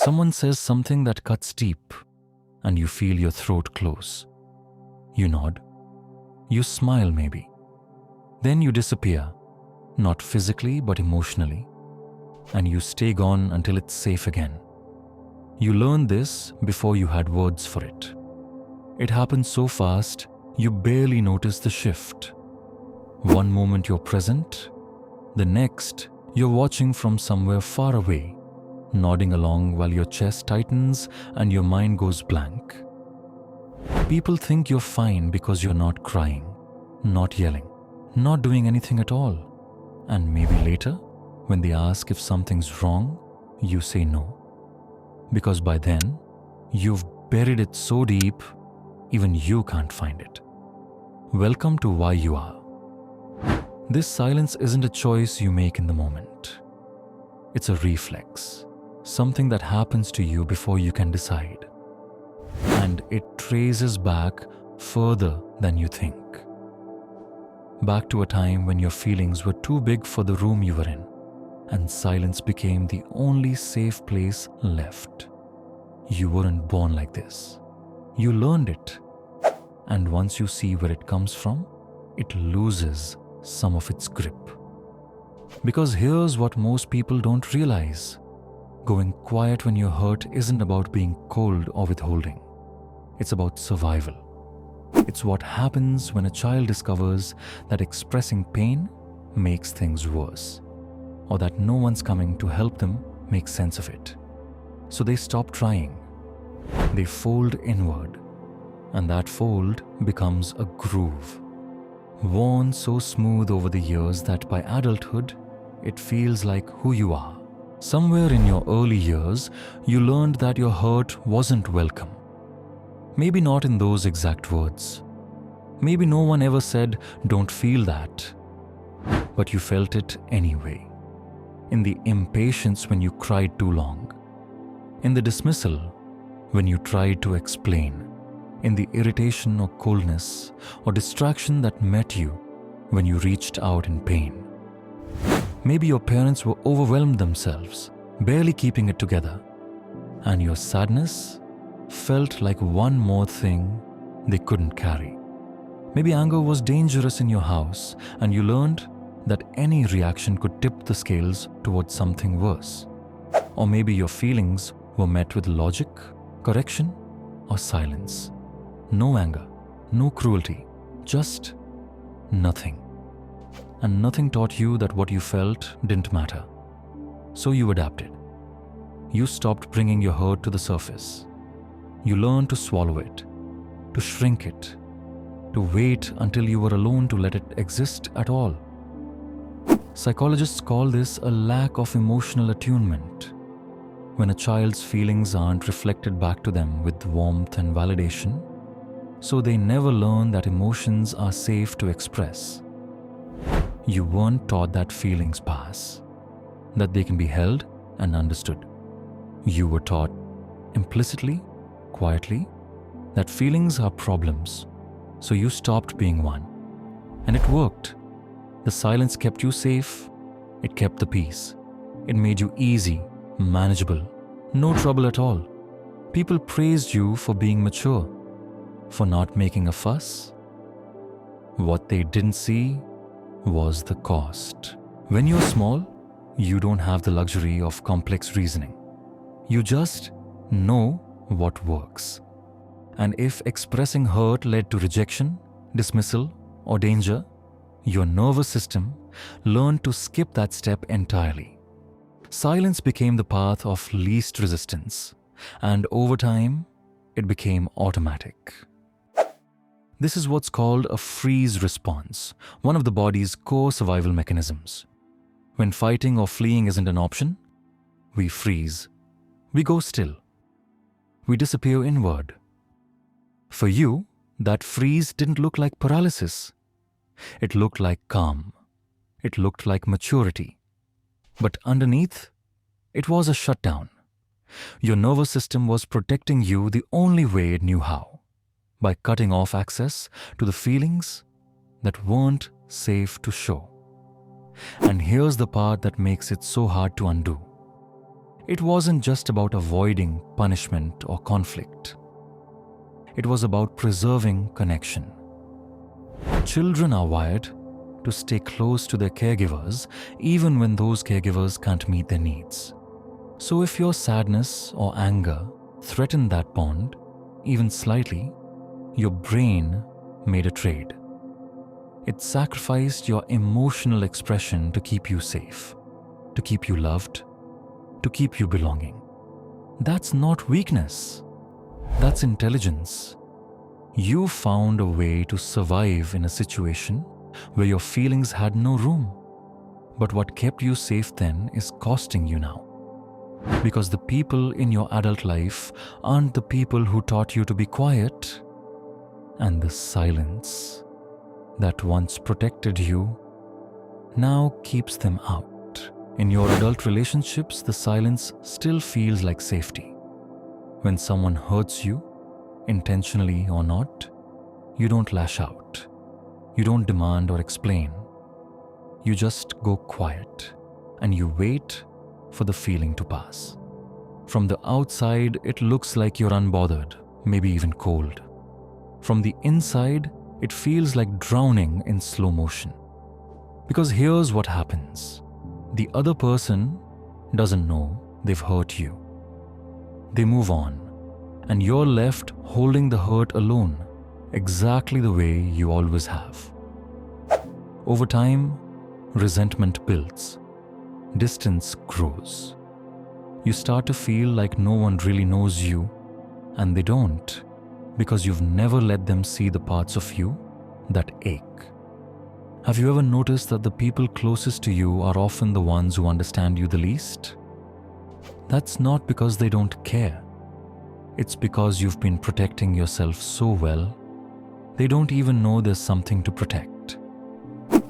Someone says something that cuts deep, and you feel your throat close. You nod. You smile maybe. Then you disappear, not physically but emotionally, and you stay gone until it's safe again. You learned this before you had words for it. It happened so fast, you barely notice the shift. One moment you're present, the next you're watching from somewhere far away, nodding along while your chest tightens and your mind goes blank. People think you're fine because you're not crying, not yelling, not doing anything at all. And maybe later, when they ask if something's wrong, you say no. Because by then, you've buried it so deep, even you can't find it. Welcome to Why You Are. This silence isn't a choice you make in the moment. It's a reflex, something that happens to you before you can decide. And it traces back further than you think. Back to a time when your feelings were too big for the room you were in, and silence became the only safe place left. You weren't born like this. You learned it. And once you see where it comes from, it loses some of its grip. Because here's what most people don't realize. Going quiet when you're hurt isn't about being cold or withholding. It's about survival. It's what happens when a child discovers that expressing pain makes things worse, or that no one's coming to help them make sense of it. So they stop trying. They fold inward, and that fold becomes a groove, worn so smooth over the years that by adulthood, it feels like who you are. Somewhere in your early years, you learned that your hurt wasn't welcome. Maybe not in those exact words. Maybe no one ever said, "Don't feel that." But you felt it anyway. In the impatience when you cried too long. In the dismissal when you tried to explain. In the irritation or coldness or distraction that met you when you reached out in pain. Maybe your parents were overwhelmed themselves, barely keeping it together, and your sadness felt like one more thing they couldn't carry. Maybe anger was dangerous in your house, and you learned that any reaction could tip the scales towards something worse. Or maybe your feelings were met with logic, correction, or silence. No anger, no cruelty, just nothing. And nothing taught you that what you felt didn't matter. So you adapted. You stopped bringing your hurt to the surface. You learned to swallow it, to shrink it, to wait until you were alone to let it exist at all. Psychologists call this a lack of emotional attunement. When a child's feelings aren't reflected back to them with warmth and validation, so they never learn that emotions are safe to express. You weren't taught that feelings pass, that they can be held and understood. You were taught implicitly, quietly, that feelings are problems, so you stopped being one. And it worked. The silence kept you safe. It kept the peace. It made you easy, manageable, no trouble at all. People praised you for being mature, for not making a fuss. What they didn't see was the cost. When you're small, you don't have the luxury of complex reasoning. You just know what works. And if expressing hurt led to rejection, dismissal, or danger, your nervous system learned to skip that step entirely. Silence became the path of least resistance, and over time, it became automatic. This is what's called a freeze response, one of the body's core survival mechanisms. When fighting or fleeing isn't an option, we freeze. We go still. We disappear inward. For you, that freeze didn't look like paralysis. It looked like calm. It looked like maturity. But underneath, it was a shutdown. Your nervous system was protecting you the only way it knew how, by cutting off access to the feelings that weren't safe to show. And here's the part that makes it so hard to undo. It wasn't just about avoiding punishment or conflict. It was about preserving connection. Children are wired to stay close to their caregivers even when those caregivers can't meet their needs. So if your sadness or anger threatened that bond, even slightly, your brain made a trade. It sacrificed your emotional expression to keep you safe, to keep you loved, to keep you belonging. That's not weakness. That's intelligence. You found a way to survive in a situation where your feelings had no room. But what kept you safe then is costing you now. Because the people in your adult life aren't the people who taught you to be quiet. And the silence that once protected you now keeps them out. In your adult relationships, the silence still feels like safety. When someone hurts you, intentionally or not, you don't lash out. You don't demand or explain. You just go quiet and you wait for the feeling to pass. From the outside, it looks like you're unbothered, maybe even cold. From the inside, it feels like drowning in slow motion. Because here's what happens. The other person doesn't know they've hurt you. They move on, and you're left holding the hurt alone, exactly the way you always have. Over time, resentment builds. Distance grows. You start to feel like no one really knows you, and they don't, because you've never let them see the parts of you that ache. Have you ever noticed that the people closest to you are often the ones who understand you the least? That's not because they don't care. It's because you've been protecting yourself so well, they don't even know there's something to protect.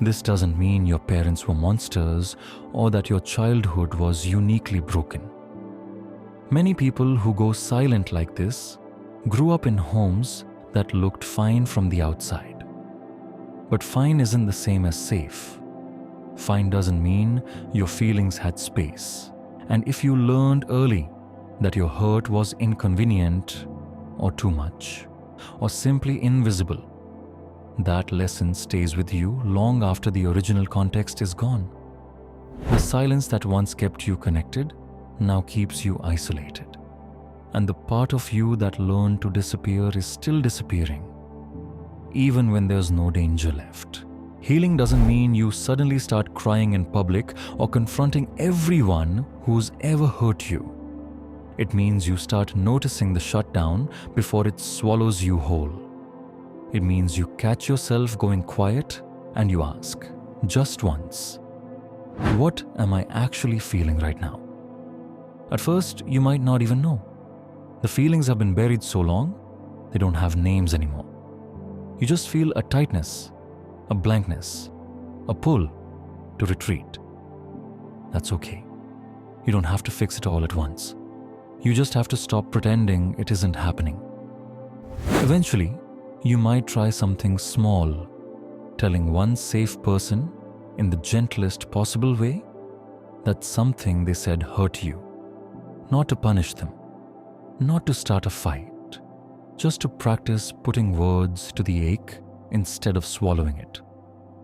This doesn't mean your parents were monsters or that your childhood was uniquely broken. Many people who go silent like this grew up in homes that looked fine from the outside. But fine isn't the same as safe. Fine doesn't mean your feelings had space. And if you learned early that your hurt was inconvenient or too much or simply invisible, that lesson stays with you long after the original context is gone. The silence that once kept you connected now keeps you isolated. And the part of you that learned to disappear is still disappearing, even when there's no danger left. Healing doesn't mean you suddenly start crying in public or confronting everyone who's ever hurt you. It means you start noticing the shutdown before it swallows you whole. It means you catch yourself going quiet and you ask, just once, what am I actually feeling right now? At first, you might not even know. The feelings have been buried so long, they don't have names anymore. You just feel a tightness, a blankness, a pull to retreat. That's okay. You don't have to fix it all at once. You just have to stop pretending it isn't happening. Eventually, you might try something small, telling one safe person in the gentlest possible way that something they said hurt you. Not to punish them, not to start a fight, just to practice putting words to the ache instead of swallowing it.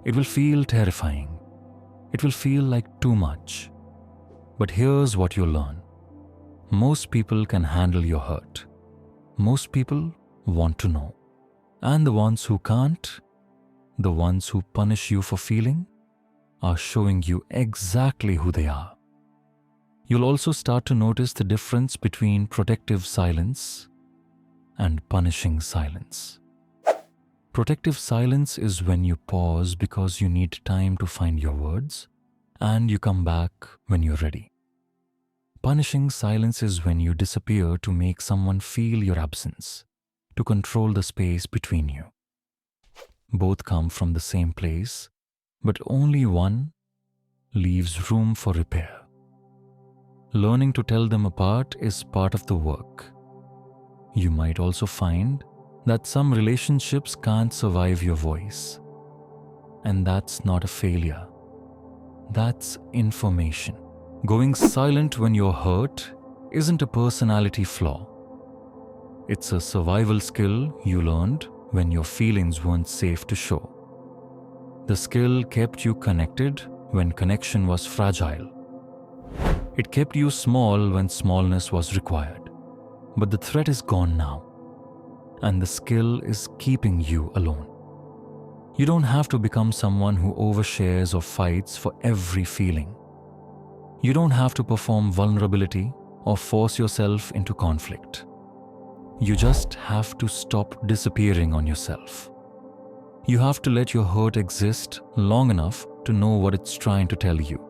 It will feel terrifying. It will feel like too much. But here's what you'll learn. Most people can handle your hurt. Most people want to know. And the ones who can't, the ones who punish you for feeling, are showing you exactly who they are. You'll also start to notice the difference between protective silence and punishing silence. Protective silence is when you pause because you need time to find your words, and you come back when you're ready. Punishing silence is when you disappear to make someone feel your absence, to control the space between you. Both come from the same place, but only one leaves room for repair. Learning to tell them apart is part of the work. You might also find that some relationships can't survive your voice. And that's not a failure. That's information. Going silent when you're hurt isn't a personality flaw. It's a survival skill you learned when your feelings weren't safe to show. The skill kept you connected when connection was fragile. It kept you small when smallness was required. But the threat is gone now, and the skill is keeping you alone. You don't have to become someone who overshares or fights for every feeling. You don't have to perform vulnerability or force yourself into conflict. You just have to stop disappearing on yourself. You have to let your hurt exist long enough to know what it's trying to tell you.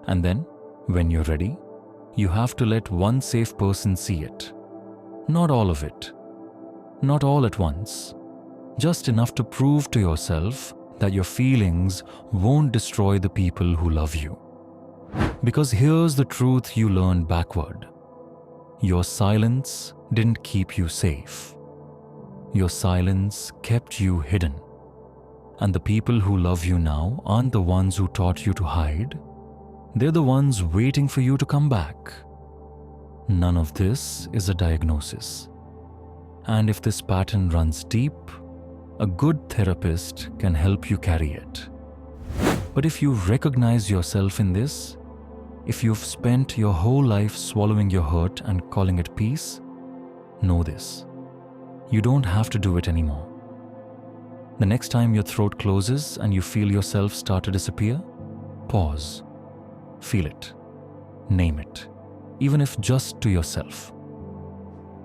And then, when you're ready, you have to let one safe person see it. Not all of it. Not all at once. Just enough to prove to yourself that your feelings won't destroy the people who love you. Because here's the truth you learned backward. Your silence didn't keep you safe. Your silence kept you hidden. And the people who love you now aren't the ones who taught you to hide. They're the ones waiting for you to come back. None of this is a diagnosis. And if this pattern runs deep, a good therapist can help you carry it. But if you recognize yourself in this, if you've spent your whole life swallowing your hurt and calling it peace, know this: you don't have to do it anymore. The next time your throat closes and you feel yourself start to disappear, pause. Feel it. Name it. Even if just to yourself.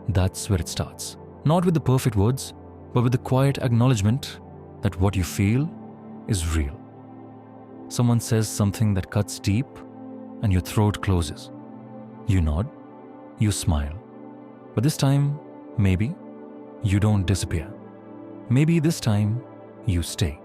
That's where it starts. Not with the perfect words, but with the quiet acknowledgement that what you feel is real. Someone says something that cuts deep and your throat closes. You nod, you smile. But this time, maybe you don't disappear. Maybe this time you stay.